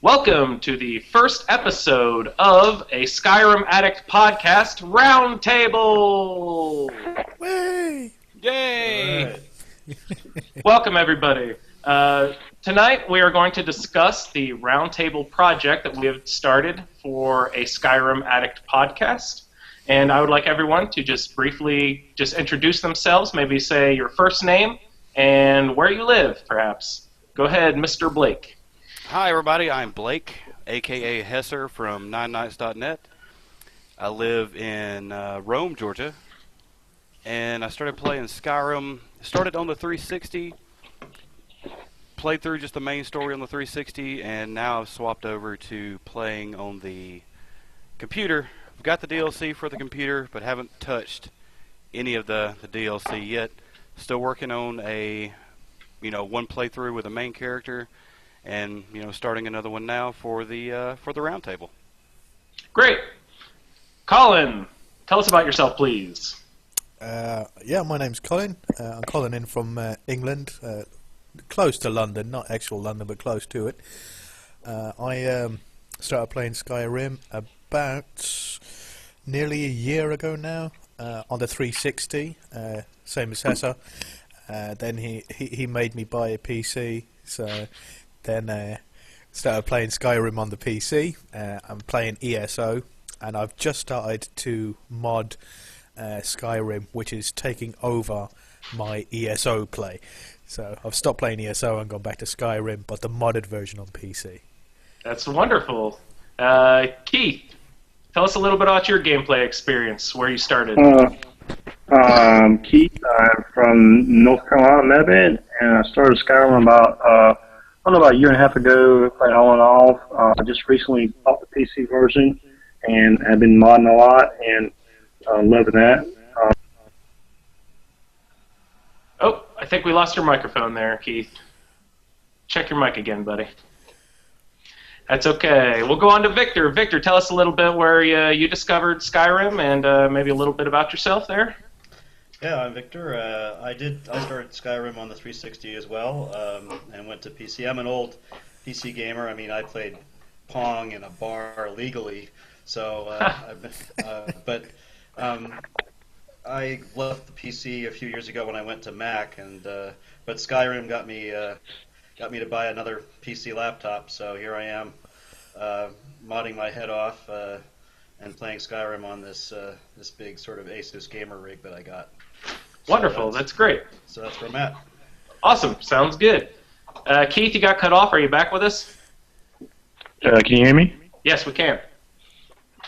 Welcome to the first episode of a Skyrim Addict podcast Roundtable. Way! Yay! Right. Welcome, everybody. Tonight we are going to discuss the Roundtable project that we have started for a Skyrim Addict podcast. And I would like everyone to just briefly introduce themselves, maybe say your first name and where you live, perhaps. Go ahead, Mr. Blake. Hi, everybody. I'm Blake, a.k.a. Hesser from 9nights.net. I live in Rome, Georgia, and I started playing Skyrim. Started on the 360, played through just the main story on the 360, and now I've swapped over to playing on the computer. I've got the DLC for the computer, but haven't touched any of the DLC yet. Still working on a one playthrough with the main character. And starting another one now for the roundtable. Great, Colin. Tell us about yourself, please. My name's Colin. I'm calling in from England, close to London, not actual London, but close to it. I started playing Skyrim about nearly a year ago now on the 360, same as Hessa. Then he made me buy a PC, so. Then started playing Skyrim on the PC. I'm playing ESO, and I've just started to mod Skyrim, which is taking over my ESO play. So I've stopped playing ESO and gone back to Skyrim, but the modded version on PC. That's wonderful. Keith, tell us a little bit about your gameplay experience, where you started. Keith. I'm from North Carolina, Mebane, and I started Skyrim about a year and a half ago, playing on and off. I just recently bought the PC version, and I've been modding a lot, and loving that. I think we lost your microphone there, Keith. Check your mic again, buddy. That's okay. We'll go on to Victor. Victor, tell us a little bit where you discovered Skyrim, and maybe a little bit about yourself there. Yeah, I'm Victor. I started Skyrim on the 360 as well, and went to PC. I'm an old PC gamer. I mean, I played Pong in a bar legally, so but I left the PC a few years ago when I went to Mac, and but Skyrim got me to buy another PC laptop. So here I am, modding my head off and playing Skyrim on this big sort of Asus gamer rig that I got. Wonderful, that's great. So that's where I'm at. Awesome, sounds good. Keith, you got cut off. Are you back with us? Can you hear me? Yes, we can.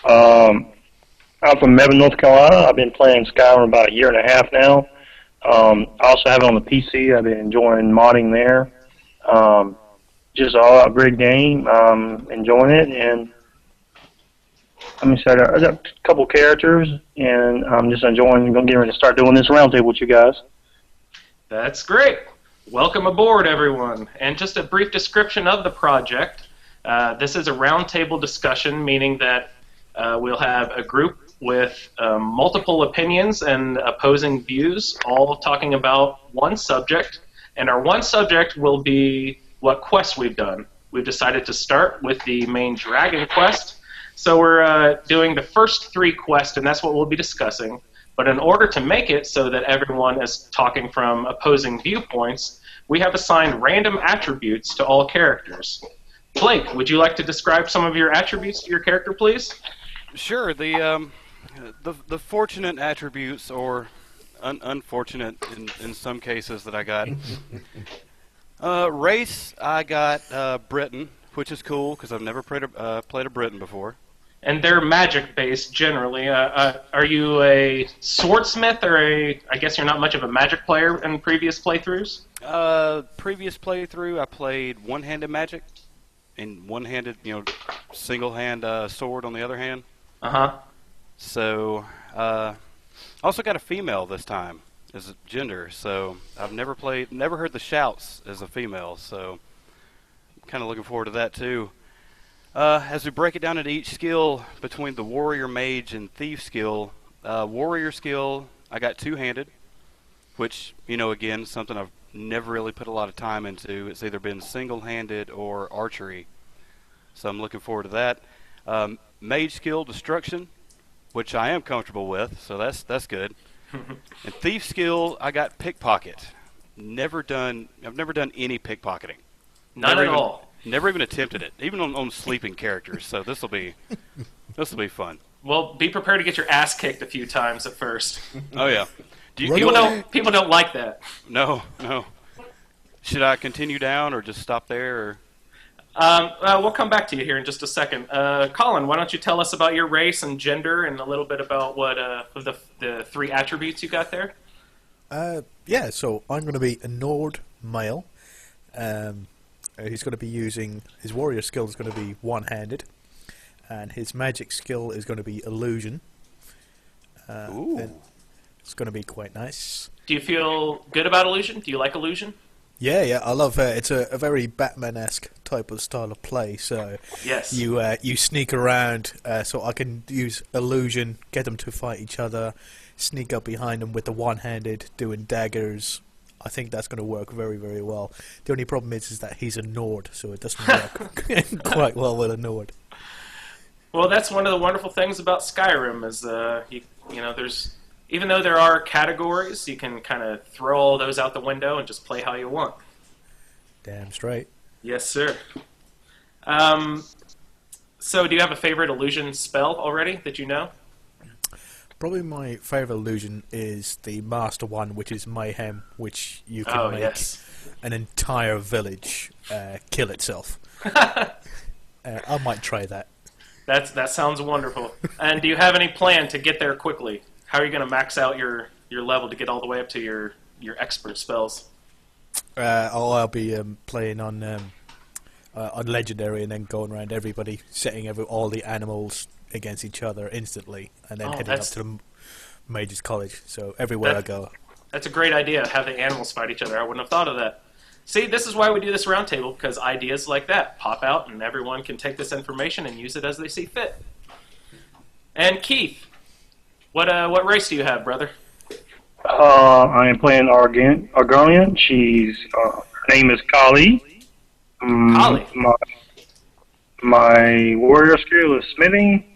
I'm from Mebane, North Carolina. I've been playing Skyrim about a year and a half now. I also have it on the PC. I've been enjoying modding there. Just an all-out great game. Enjoying it, and I got a couple characters, and I'm just enjoying getting ready to start doing this roundtable with you guys. That's great. Welcome aboard, everyone. And just a brief description of the project. This is a roundtable discussion, meaning that we'll have a group with multiple opinions and opposing views, all talking about one subject. And our one subject will be what quests we've done. We've decided to start with the main dragon quest. So we're doing the first 3 quests, and that's what we'll be discussing. But in order to make it so that everyone is talking from opposing viewpoints, we have assigned random attributes to all characters. Blake, would you like to describe some of your attributes to your character, please? Sure. The fortunate attributes, or unfortunate in some cases that I got. Race, I got Britain, which is cool because I've never played a Briton before. And they're magic-based generally. Are you a swordsmith, or I guess you're not much of a magic player in previous playthroughs? Previous playthrough, I played one-handed magic, and one-handed, single-hand sword on the other hand. Uh-huh. So, also got a female this time as a gender, so I've never heard the shouts as a female, so I'm kind of looking forward to that too. As we break it down into each skill between the warrior, mage, and thief skill, warrior skill, I got two-handed, which, again, something I've never really put a lot of time into. It's either been single-handed or archery. so I'm looking forward to that. Mage skill destruction, which I am comfortable with, so that's good. And thief skill, I got pickpocket. I've never done any pickpocketing. None at all. Never even attempted it, even on sleeping characters. So this will be fun. Well, be prepared to get your ass kicked a few times at first. Oh yeah. People don't like that. No. Should I continue down or just stop there? Or? We'll come back to you here in just a second. Colin, why don't you tell us about your race and gender and a little bit about what the 3 attributes you got there? Yeah, so I'm going to be a Nord male. He's going to be using his warrior skill is going to be one-handed, and his magic skill is going to be illusion. Ooh. It's going to be quite nice. Do you feel good about illusion? Do you like illusion? Yeah, I love it. It's a very Batman-esque type of style of play. So Yes. you sneak around, so I can use illusion, get them to fight each other, sneak up behind them with the one-handed, doing daggers. I think that's going to work very, very well. The only problem is that he's a Nord, so it doesn't work quite well with a Nord. Well, that's one of the wonderful things about Skyrim is there's even though there are categories, you can kind of throw all those out the window and just play how you want. Damn straight. Yes, sir. So do you have a favorite illusion spell already that you know? Probably my favourite illusion is the master one, which is Mayhem, which you can make an entire village kill itself. I might try that. That sounds wonderful. And do you have any plan to get there quickly? How are you going to max out your level to get all the way up to your expert spells? I'll be playing on legendary and then going around everybody, setting all the animals against each other instantly, and then heading up to the Mage's College. So everywhere I go. That's a great idea, have the animals fight each other. I wouldn't have thought of that. See, this is why we do this roundtable, because ideas like that pop out, and everyone can take this information and use it as they see fit. And Keith, what race do you have, brother? I am playing Argonian. Her name is Kali. Kali. My warrior skill is smithing.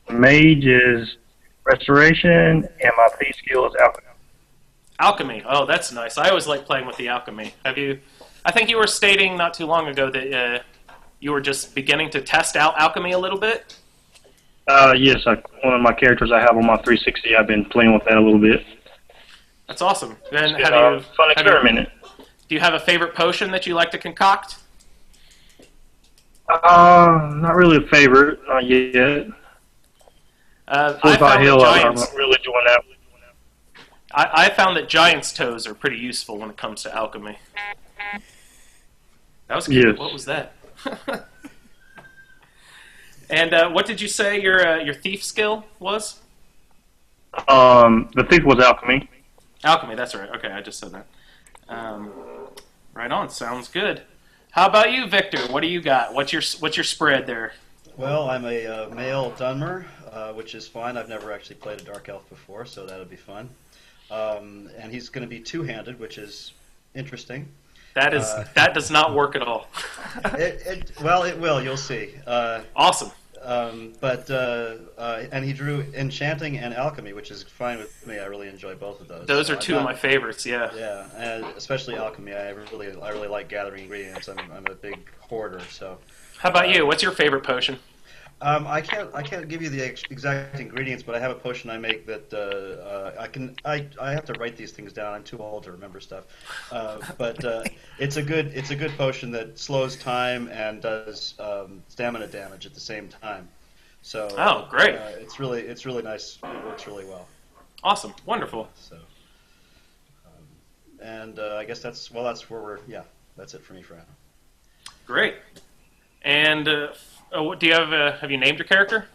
Mage is restoration, and my thief skill is alchemy. Alchemy. Oh, that's nice. I always like playing with the alchemy. I think you were stating not too long ago that you were just beginning to test out alchemy a little bit? Yes. One of my characters I have on my 360, I've been playing with that a little bit. That's awesome. Then fun experiment. Do you have a favorite potion that you like to concoct? Not really a favorite, not yet. I found Hill, that I'm really enjoying that. I found that giant's toes are pretty useful when it comes to alchemy. That was cute. Yes. What was that? And what did you say your thief skill was? The thief was alchemy. Alchemy, that's right. Okay, I just said that. Right on. Sounds good. How about you, Victor? What do you got? What's your spread there? Well, I'm a male Dunmer, which is fine. I've never actually played a Dark Elf before, so that'll be fun. And he's going to be two-handed, which is interesting. That does not work at all. Well, it will. You'll see. Awesome. And he drew enchanting and alchemy, which is fine with me. I really enjoy both of those. Those are two of my favorites. Yeah. Yeah, and especially alchemy. I really like gathering ingredients. I'm a big hoarder. So. How about you? What's your favorite potion? I can't give you the exact ingredients, but I have a potion I make that I have to write these things down. I'm too old to remember stuff. But it's a good potion that slows time and does stamina damage at the same time. So great! It's really nice. It works really well. Awesome, wonderful. So, I guess that's where that's it for me for now. Great. And do you have you named your character?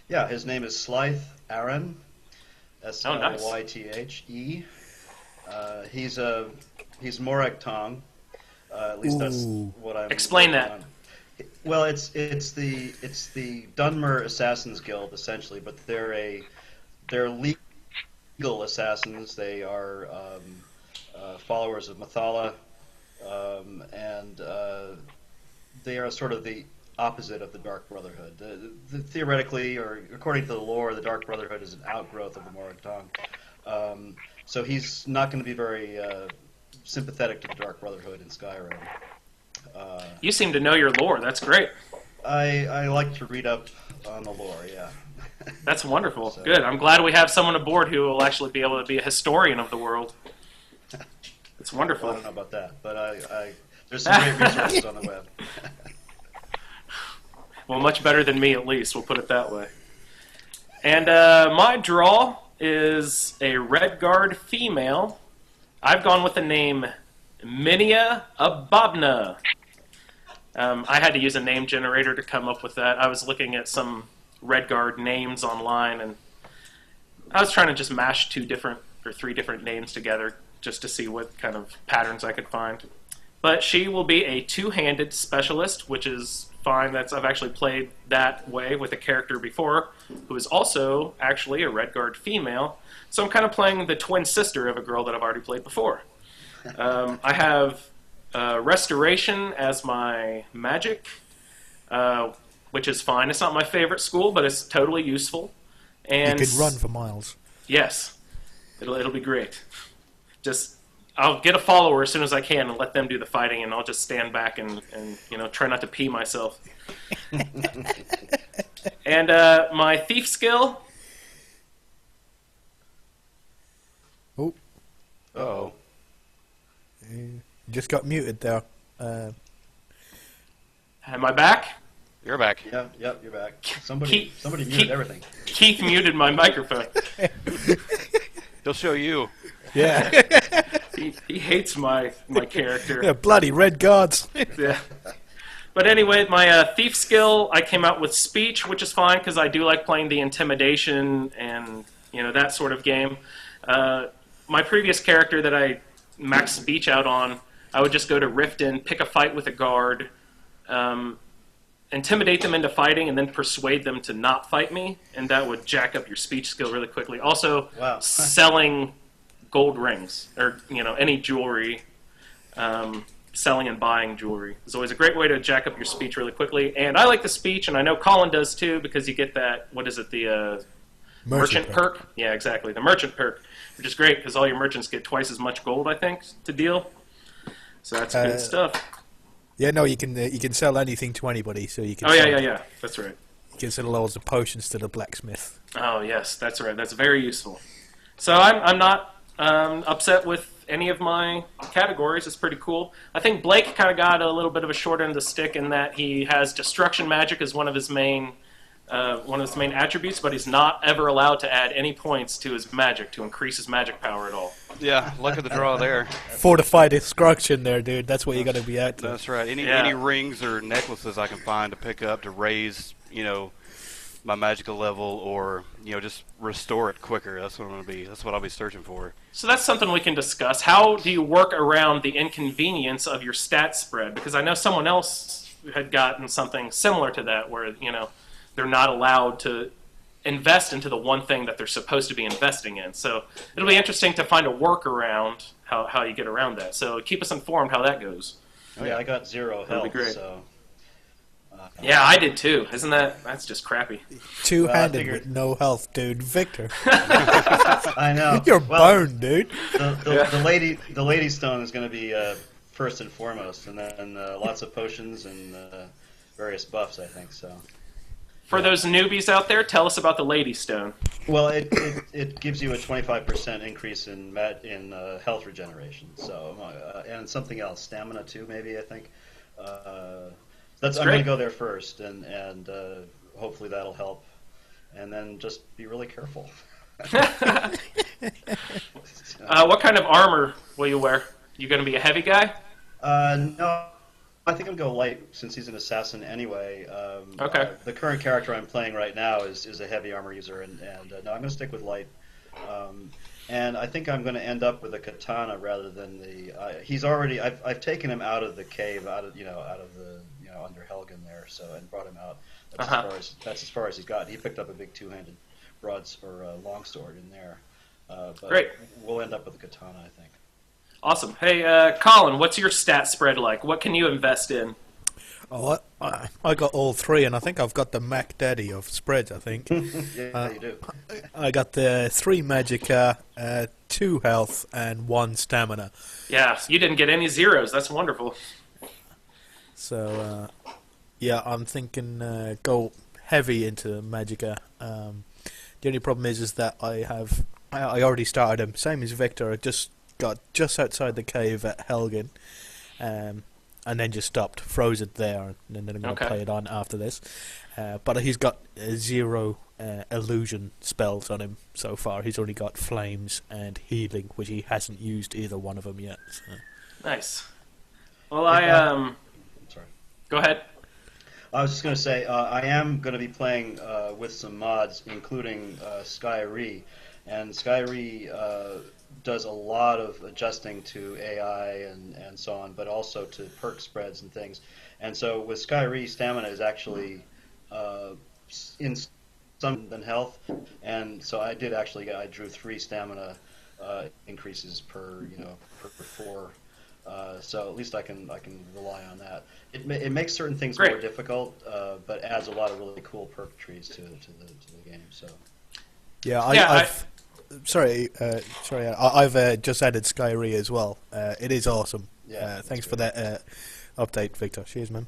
Yeah, his name is Slythe Aaron. Slythe. He's Morag Tong. At least that's what I'm. Explain that. On. Well, it's the Dunmer Assassins Guild essentially, but they're legal assassins. They are followers of Mathala, and they are sort of the opposite of the Dark Brotherhood. Theoretically, or according to the lore, the Dark Brotherhood is an outgrowth of the Morag Tong. So he's not going to be very sympathetic to the Dark Brotherhood in Skyrim. You seem to know your lore. That's great. I like to read up on the lore, yeah. That's wonderful. So, Good. I'm glad we have someone aboard who will actually be able to be a historian of the world. It's wonderful. I don't know about that, but there's some great resources on the web. Well, much better than me, at least. We'll put it that way. And my draw is a Redguard female. I've gone with the name Minia Ababna. I had to use a name generator to come up with that. I was looking at some Redguard names online, and I was trying to just mash 3 different names together just to see what kind of patterns I could find. But she will be a 2-handed specialist, which is fine. I've actually played that way with a character before, who is also actually a Redguard female. So I'm kind of playing the twin sister of a girl that I've already played before. I have Restoration as my magic, which is fine. It's not my favorite school, but it's totally useful. And you could run for miles. Yes, it'll be great. I'll get a follower as soon as I can and let them do the fighting, and I'll just stand back and try not to pee myself. And my thief skill. Oh. Uh-oh. You just got muted there. Am I back? You're back. Yep, you're back. Somebody muted everything. Keith muted my microphone. He'll show you. Yeah. He hates my character. Yeah, bloody red guards. Yeah. But anyway, my thief skill, I came out with speech, which is fine because I do like playing the intimidation and that sort of game. My previous character that I maxed speech out on, I would just go to Riften, pick a fight with a guard, intimidate them into fighting, and then persuade them to not fight me, and that would jack up your speech skill really quickly. Also, Wow. selling gold rings or any jewelry. Selling and buying jewelry is always a great way to jack up your speech really quickly. And I like the speech, and I know Colin does too, because you get that, what is it, the merchant perk? Yeah, exactly, the merchant perk, which is great because all your merchants get twice as much gold, I think, to deal. So that's good stuff. Yeah, no, you can sell anything to anybody, so you can. Oh yeah, that's right. You can sell loads of potions to the blacksmith. Oh yes, that's right. That's very useful. So I'm not upset with any of my categories. It's pretty cool. I think Blake kind of got a little bit of a short end of the stick in that he has destruction magic as one of his main attributes, but he's not ever allowed to add any points to his magic to increase his magic power at all. Yeah, luck of the draw there. Fortified destruction there, dude. That's what you got to be at. That's right. Any rings or necklaces I can find to pick up to raise, my magical level, or just restore it quicker. That's what I'll be searching for. So that's something we can discuss. How do you work around the inconvenience of your stat spread? Because I know someone else had gotten something similar to that, where they're not allowed to invest into the one thing that they're supposed to be investing in. So it'll be interesting to find a workaround how you get around that. So keep us informed how that goes. Oh yeah, I got 0 health. That'd be great. So. Yeah, I did too. That's just crappy. Two-handed with no health, dude. Victor. I know. You're boned, dude. The lady stone is going to be first and foremost, and then lots of potions and various buffs, I think. So. For those newbies out there, tell us about the Lady Stone. Well, it gives you a 25% increase in health regeneration. So and something else, stamina too, maybe I think. I'm going to go there first, and hopefully that'll help. And then just be really careful. What kind of armor will you wear? You going to be a heavy guy? No, I think I'll go light since he's an assassin anyway. Okay. The current character I'm playing right now is a heavy armor user, and no, I'm going to stick with light. And I think I'm going to end up with a katana rather than the. I've taken him out of the cave, out of the under Helgen there, and brought him out. That's as far as he's gotten. He picked up a big two-handed longsword in there. But Great. We'll end up with a katana, I think. Awesome. Hey, Colin, what's your stat spread like? What can you invest in? Oh, I got all three, and I think I've got the Mac Daddy of spreads, I think. Yeah, you do. I got the 3 Magicka, 2 health, and 1 stamina. Yeah, you didn't get any zeros. That's wonderful. So, yeah, I'm thinking go heavy into Magicka. The only problem is that I already started him, same as Victor. I just got just outside the cave at Helgen, and then just stopped, froze it there, and then I'm going to play it on after this. But he's got 0 illusion spells on him so far. He's only got flames and healing, which he hasn't used either one of them yet. So. Nice. Well, Sorry. Go ahead. I was just going to say, I am going to be playing with some mods, including Skyrim. And Skyrim does a lot of adjusting to AI and so on, but also to perk spreads and things. And so with Skyrim, stamina is actually in some than health. And so I drew 3 stamina increases per 4. So at least I can rely on that. It makes certain things more difficult, but adds a lot of really cool perk trees to the game. So yeah, I've just added Skyrim as well. It is awesome. Yeah, thanks for that update, Victor. Cheers, man.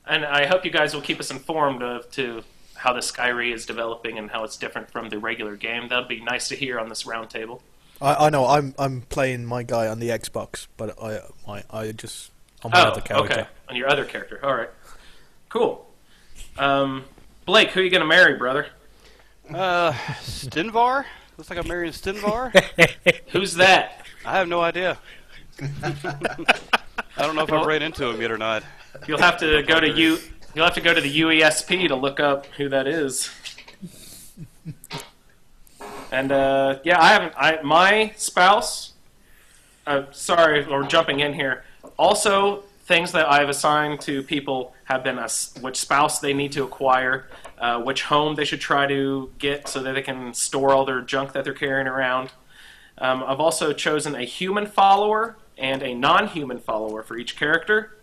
And I hope you guys will keep us informed to how the Skyrim is developing and how it's different from the regular game. That'd be nice to hear on this roundtable. I know I'm playing my guy on the Xbox, but I'm my other character. Okay, on your other character. All right, cool. Blake, who are you gonna marry, brother? Stinvar? Looks like I'm marrying Stinvar. Who's that? I have no idea. I don't know if I've ran into him yet or not. You'll have to go to You'll have to go to the UESP to look up who that is. And yeah, I haven't. My spouse. Sorry, we're jumping in here. Also, things that I've assigned to people have been which spouse they need to acquire, which home they should try to get so that they can store all their junk that they're carrying around. I've also chosen a human follower and a non-human follower for each character,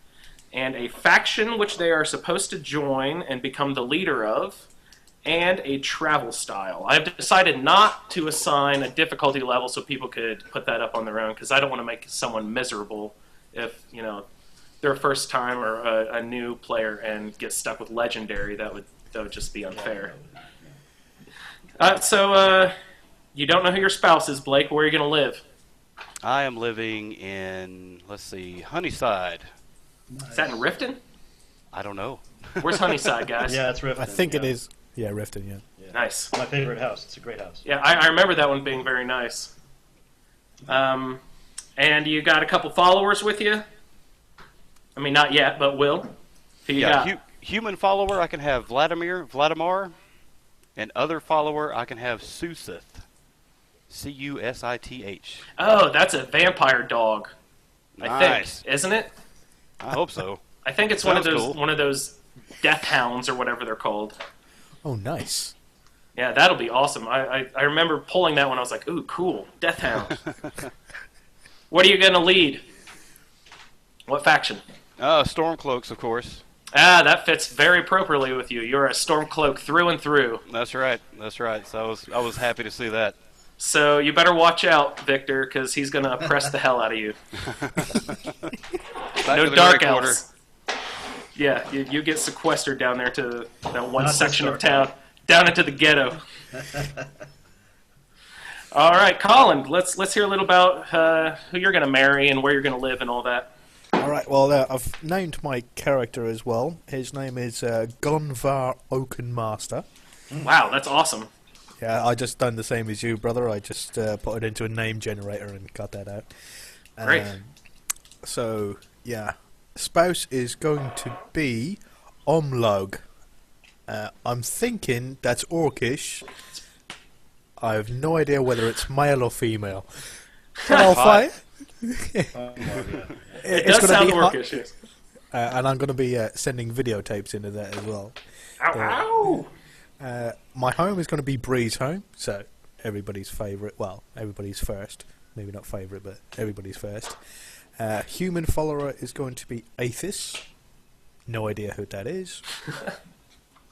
and a faction which they are supposed to join and become the leader of, and a travel style. I've decided not to assign a difficulty level so people could put that up on their own, because I don't want to make someone miserable if, they're a first time or a new player and get stuck with legendary. That would just be unfair. So you don't know who your spouse is, Blake. Where are you going to live? I am living in, let's see, Honeyside. Is that in Riften? I don't know. Where's Honeyside, guys? Yeah, it's Riften. I think it is. Yeah, Riften, yeah. Nice. My favorite house. It's a great house. Yeah, I remember that one being very nice. And you got a couple followers with you? I mean, not yet, but will. Who you got? Human follower, I can have Vladimir, and other follower, I can have Susith. Cusith. Oh, that's a vampire dog. I Nice. think, isn't it? I hope so. I think it's Sounds one of those death hounds or whatever they're called. Oh, nice. Yeah, that'll be awesome. I remember pulling that one. I was like, ooh, cool, death hound. What are you gonna lead? What faction? Stormcloaks, of course. Ah, that fits very appropriately with you. You're a Stormcloak through and through. That's right. So I was happy to see that. So you better watch out, Victor, because he's going to oppress the hell out of you. No dark elves. Yeah, you get sequestered down there to that one section of town, down into the ghetto. All right, Colin, let's hear a little about who you're going to marry and where you're going to live and all that. All right, well, I've named my character as well. His name is Gonvar Oakenmaster. Wow, that's awesome. Yeah, I just done the same as you, brother. I just put it into a name generator and got that out. Great. So, yeah. Spouse is going to be Omlog. I'm thinking that's Orcish. I have no idea whether it's male or female. I'll fight. It does sound Orcish, yes. And I'm going to be sending videotapes into that as well. Ow, ow! My home is going to be Bree's home, so everybody's favourite. Well, everybody's first. Maybe not favourite, but everybody's first. Human follower is going to be Aethys. no idea who that is.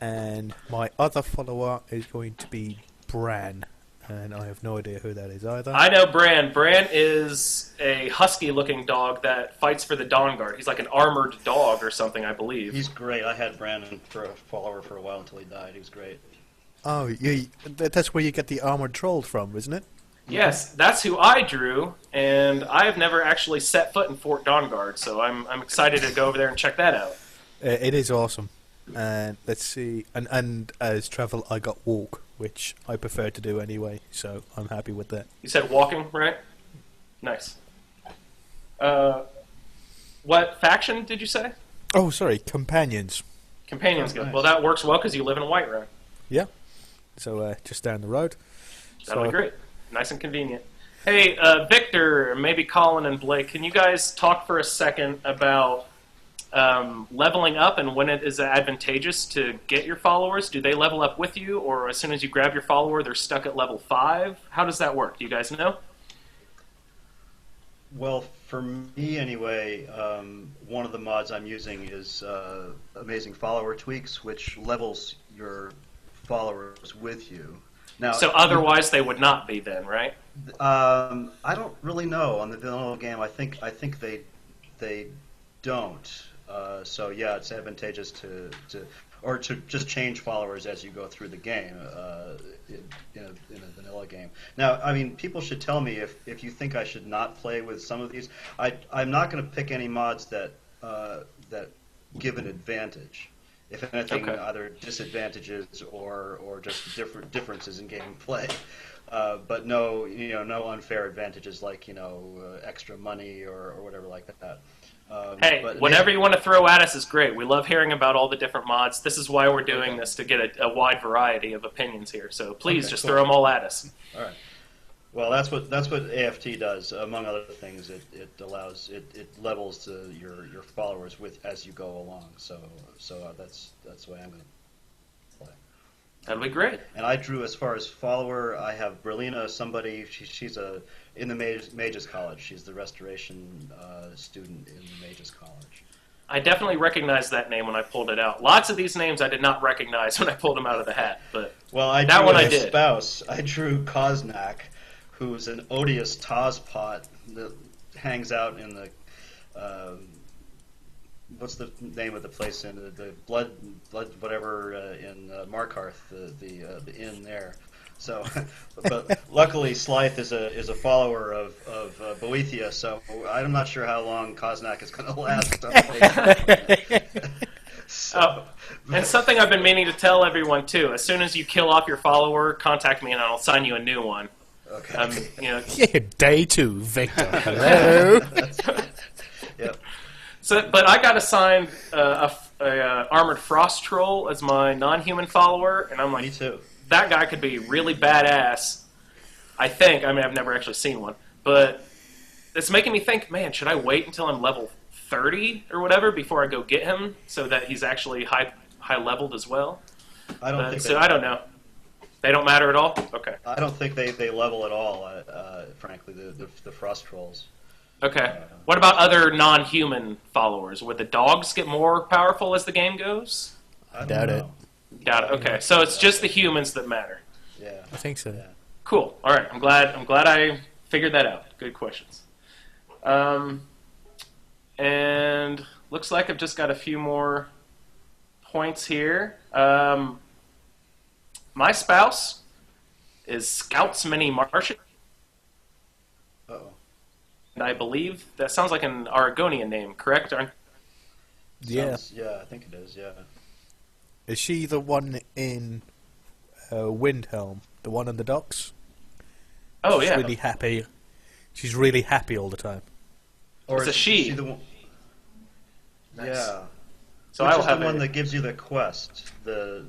And my other follower is going to be Bran, and I have no idea who that is either. I know Bran. Bran is a husky-looking dog that fights for the Dawn Guard. He's like an armored dog or something, I believe. He's great. I had Brandon for a follower for a while until he died. He was great. Oh, yeah, that's where you get the armored trolls from, isn't it? Yes, that's who I drew, and I have never actually set foot in Fort Dawnguard, so I'm excited to go over there and check that out. It is awesome. And let's see, and as travel, I got walk, which I prefer to do anyway, so I'm happy with that. You said walking, right? Nice. What faction did you say? Oh, sorry, companions. Companions, Oh, good. nice. Well, that works well because you live in Whiterun. Yeah. So just down the road. That'll be great. Nice and convenient. Hey, Victor, maybe Colin and Blake, can you guys talk for a second about leveling up and when it is advantageous to get your followers? Do they level up with you, or as soon as you grab your follower, they're stuck at level 5? How does that work? Do you guys know? Well, for me anyway, one of the mods I'm using is Amazing Follower Tweaks, which levels your followers with you. Now, So otherwise they would not be then, right? I don't really know on the vanilla game. I think they don't. So yeah, it's advantageous to just change followers as you go through the game in a vanilla game. Now, I mean, people should tell me if you think I should not play with some of these. I'm not going to pick any mods that give an advantage. If anything, Okay. either disadvantages or just differences in gameplay. But no unfair advantages like extra money or whatever like that. Hey, but whatever you want to throw at us is great. We love hearing about all the different mods. This is why we're doing this, to get a wide variety of opinions here. So please just throw them all at us. All right. Well, that's what AFT does. Among other things, it levels your followers as you go along. So that's the way I'm going to play. That'll be great. And I drew, as far as follower, I have Berlina, somebody. She's in the Mages College. She's the restoration student in the Mages College. I definitely recognized that name when I pulled it out. Lots of these names I did not recognize when I pulled them out of the hat, but Well, I that drew one I a did. spouse. I drew Koznak, who's an odious Tazpot that hangs out in the what's the name of the place in the blood whatever in Markarth, the inn there. So, but luckily Slythe is a follower of Boethia, so I'm not sure how long Koznak is going to last. So, And something I've been meaning to tell everyone too: as soon as you kill off your follower, contact me and I'll sign you a new one. okay. Yeah, day 2, Victor. Hello. Yep. So, but I got assigned a armored frost troll as my non-human follower, and I'm Me like, too. that guy could be really badass. I think. I mean, I've never actually seen one, but it's making me think, man, should I wait until I'm level 30 or whatever before I go get him, so that he's actually high leveled as well? I don't think So I don't know. They don't matter at all. Okay. I don't think they level at all. Frankly, the frost trolls. Okay. What about other non-human followers? Would the dogs get more powerful as the game goes? I don't Doubt it. know. Got it. Okay. So it's just the humans that matter. Yeah. I think so. Yeah. Cool. All right. I'm glad I figured that out. Good questions. And looks like I've just got a few more points here. My spouse is Scouts Mini Martian. Uh-oh. And I believe that sounds like an Oregonian name, correct? Yeah. Yeah, I think it is. Yeah. Is she the one in Windhelm? The one on the docks? Oh, She's yeah. really happy. She's really happy all the time. Or It's a is she. the one? Nice. Yeah. So Which I will is have the one a, that gives you the quest. There's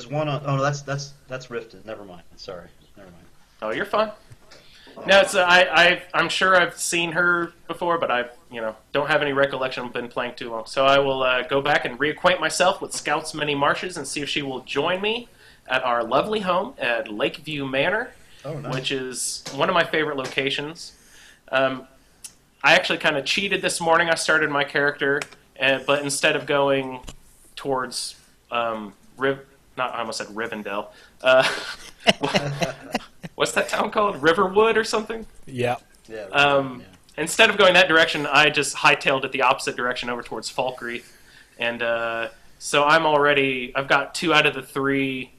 one on. Oh, that's Rifted. Never mind. Sorry. Never mind. Oh, you're fine. No, it's I'm sure I've seen her before, but I don't have any recollection. I've been playing too long, so I will go back and reacquaint myself with Scouts Many Marshes and see if she will join me at our lovely home at Lakeview Manor, Oh, nice. which is one of my favorite locations. I actually kind of cheated this morning. I started my character but instead of going towards I almost said Rivendell. What's that town called? Riverwood or something? Yeah. Yeah. Instead of going that direction, I just hightailed it the opposite direction over towards Falkreath. And so I've got 2 out of the 3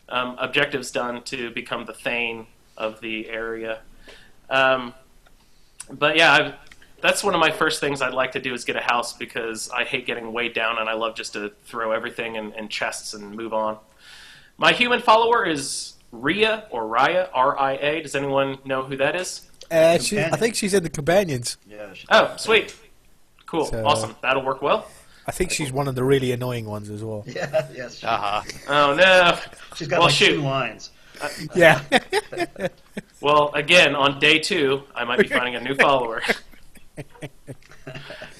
objectives done to become the Thane of the area. But yeah, that's one of my first things I'd like to do is get a house, because I hate getting weighed down and I love just to throw everything in chests and move on. My human follower is Rhea, or Raya, R-I-A. Does anyone know who that is? I think she's in the companions. Yeah. Oh, sweet. Cool. So- Awesome. That'll work well. I think she's one of the really annoying ones as well. Yeah. Yes. Oh, no. She's got Well, like shoot. 2 lines. Yeah. Well, again, on day 2, I might be finding a new follower.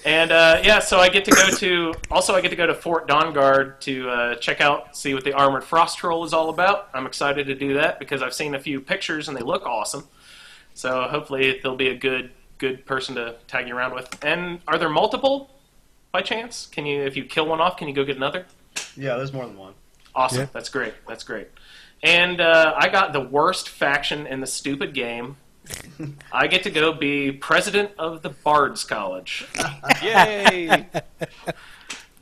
And so I get to go to Fort Dawnguard to check out, see what the Armored Frost Troll is all about. I'm excited to do that because I've seen a few pictures and they look awesome. So hopefully they'll be a good person to tag you around with. And are there multiple, by chance? If you kill one off, can you go get another? Yeah, there's more than one. Awesome. Yeah. That's great. And I got the worst faction in the stupid game. I get to go be president of the Bards College. Yay!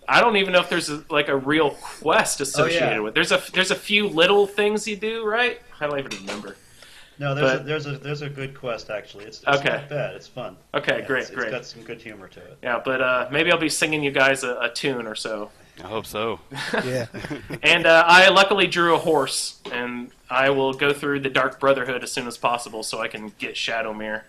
I don't even know if there's a real quest associated with. There's a few little things you do, right? I don't even remember. No, there's a good quest actually. It's not bad. It's fun. Okay, Yeah, great. It's got some good humor to it. Yeah, but maybe I'll be singing you guys a tune or so. I hope so. Yeah. And I luckily drew a horse, and I will go through the Dark Brotherhood as soon as possible so I can get Shadowmere.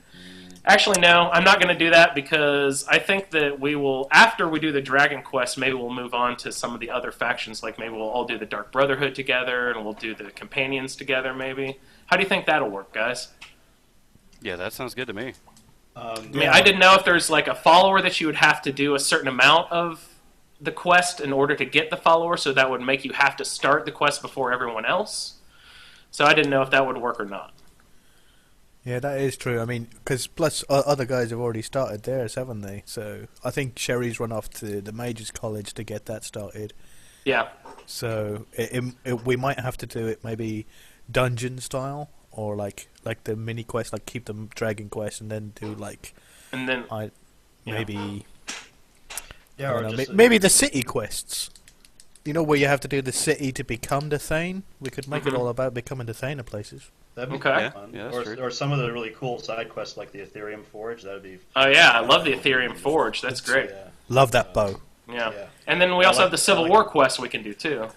Actually, no, I'm not going to do that because I think that we will, after we do the Dragon Quest, maybe we'll move on to some of the other factions. Like maybe we'll all do the Dark Brotherhood together, and we'll do the Companions together, maybe. How do you think that'll work, guys? Yeah, that sounds good to me. I mean, I didn't know if there's like a follower that you would have to do a certain amount of the quest in order to get the follower, so that would make you have to start the quest before everyone else. So I didn't know if that would work or not. Yeah, that is true. I mean, because plus other guys have already started theirs, haven't they? So I think Sherry's run off to the Mages College to get that started. Yeah. So we might have to do it maybe dungeon style, or like the mini quest, like keep the Dragon Quest and then do And then maybe. Yeah, or just maybe the city quests. You know, where you have to do the city to become the Thane? We could make it all about becoming the Thane of places. that'd be Okay. fun. Yeah, that's true. Or some of the really cool side quests like the Ethereum Forge. That'd be. Oh yeah, I love the Ethereum Forge. That's great. Yeah. Love that bow. Yeah. Yeah. And then we also have the Civil War quest we can do too.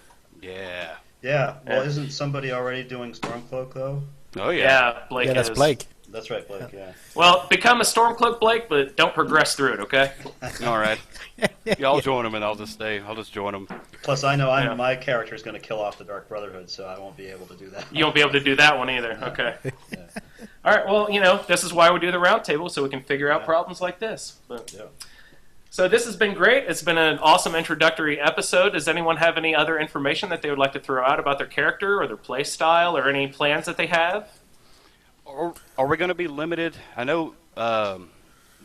Yeah. Yeah. Well, Yeah. isn't somebody already doing Stormcloak though? Oh yeah. Yeah, Blake Yeah, that's is. Blake. That's right, Blake. Yeah. Well, become a Stormcloak, Blake, but don't progress through it, okay? All right. Yeah, I'll join them and I'll just stay. I'll just join them. Plus, I know Yeah. my character is going to kill off the Dark Brotherhood, so I won't be able to do that. You won't be able to do that one either. Okay. Yeah. All right. Well, this is why we do the roundtable, so we can figure out problems like this. But, Yeah. so this has been great. It's been an awesome introductory episode. Does anyone have any other information that they would like to throw out about their character or their play style or any plans that they have? Or are we going to be limited? I know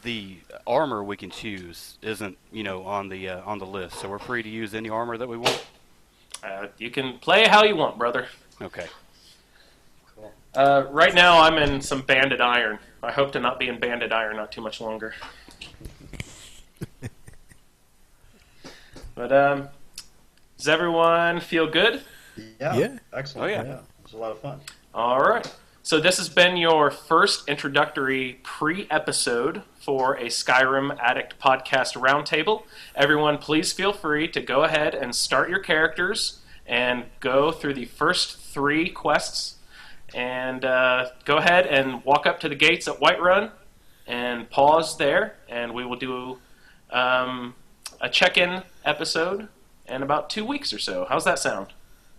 the armor we can choose isn't, on the list, so we're free to use any armor that we want. You can play how you want, brother. Okay. Cool. Right now, I'm in some Banded Iron. I hope to not be in Banded Iron not too much longer. But does everyone feel good? Yeah. Yeah. Excellent. Oh, yeah. It was a lot of fun. All right. So this has been your first introductory pre-episode for a Skyrim Addict podcast roundtable. Everyone, please feel free to go ahead and start your characters and go through the first 3 quests. And go ahead and walk up to the gates at Whiterun and pause there, and we will do a check-in episode in about 2 weeks or so. How's that sound?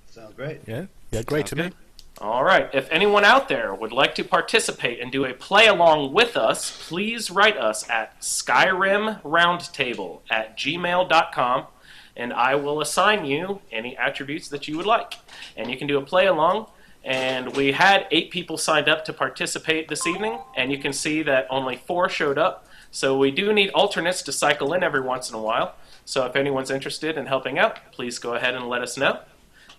Sounds great. Yeah, great to me. good. All right. If anyone out there would like to participate and do a play-along with us, please write us at skyrimroundtable@gmail.com, and I will assign you any attributes that you would like. And you can do a play-along, and we had 8 people signed up to participate this evening, and you can see that only 4 showed up. So we do need alternates to cycle in every once in a while. So if anyone's interested in helping out, please go ahead and let us know.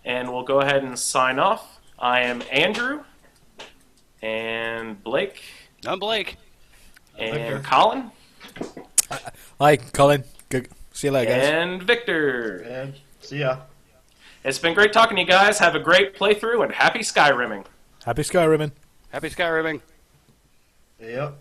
And we'll go ahead and sign off. I am Andrew, and Blake, I'm Blake. and Victor. Colin, Hi, Colin. Good. See you later, guys. and Victor. And see ya. It's been great talking to you guys. Have a great playthrough, and happy Skyrimming. Happy Skyrimming. Happy Skyrimming. Yep.